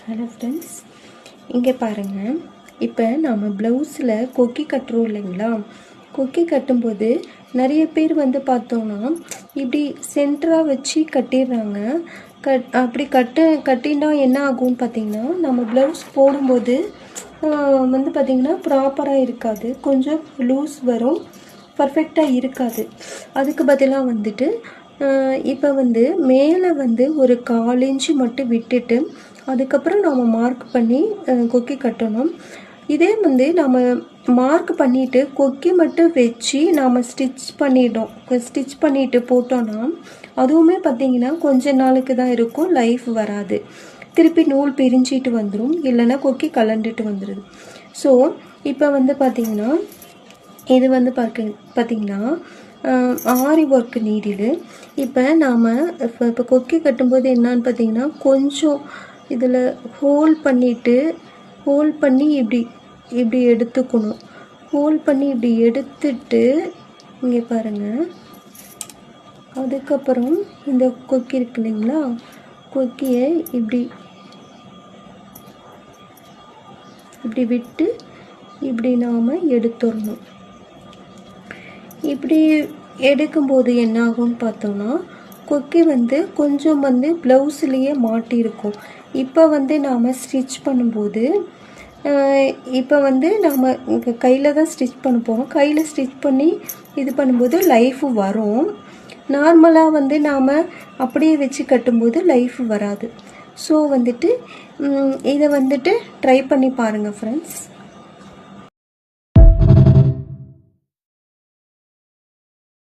Hello friends, இங்கே பாருங்கள். இப்போ நம்ம ப்ளவுஸில் கொக்கி கட்டுறோம் இல்லைங்களா? கொக்கி கட்டும்போது நிறைய பேர் பார்த்தோன்னா இப்படி சென்டராக வச்சு கட்டிடுறாங்க. அப்படி கட்டினா என்ன ஆகும்னு பார்த்திங்கன்னா, நம்ம ப்ளவுஸ் போடும்போது பார்த்திங்கன்னா ப்ராப்பராக இருக்காது, கொஞ்சம் லூஸ் வரும், பர்ஃபெக்டாக இருக்காது. அதுக்கு பதிலாக இப்போ மேலே ஒரு 1/4 இன்ச்சு மட்டும் விட்டுட்டு அதுக்கப்புறம் நாம் மார்க் பண்ணி கொக்கி கட்டணும். இதே நம்ம மார்க் பண்ணிவிட்டு கொக்கி மட்டும் வச்சு நாம் ஸ்டிச் பண்ணிவிட்டு போட்டோன்னா அதுவுமே பார்த்திங்கன்னா கொஞ்ச நாளுக்கு தான் இருக்கும், லைஃப் வராது. திருப்பி நூல் பிரிஞ்சிட்டு வந்துடும், இல்லைன்னா கொக்கி கலண்டுட்டு வந்துடுது. ஸோ இப்போ பார்த்திங்கன்னா இது பார்த்திங்கன்னா ஆரி ஒர்க் நீடில். இப்போ நாம் இப்போ கொக்கி கட்டும்போது என்னான்னு பார்த்திங்கன்னா கொஞ்சம் இதில் ஹோல் பண்ணி இப்படி எடுத்துக்கணும். ஹோல் பண்ணி இப்படி எடுத்துட்டு இங்கே பாருங்கள். அதுக்கப்புறம் இந்த கொக்கி இருக்கு இல்லைங்களா, கொக்கியை இப்படி விட்டு இப்படி நாம் எடுத்துடணும். இப்படி எடுக்கும்போது என்ன ஆகும்னு பார்த்தோம்னா கொக்கி கொஞ்சம் ப்ளவுஸ்லேயே மாட்டியிருக்கும். இப்போ நாம் ஸ்டிச் பண்ணும்போது இப்போ நாம் கையில் தான் ஸ்டிச் பண்ண போகிறோம். கையில் ஸ்டிச் பண்ணி இது பண்ணும்போது லைஃபு வரும். நார்மலாக நாம் அப்படியே வச்சு கட்டும்போது லைஃப் வராது. ஸோ இதை ட்ரை பண்ணி பாருங்கள் ஃப்ரெண்ட்ஸ்.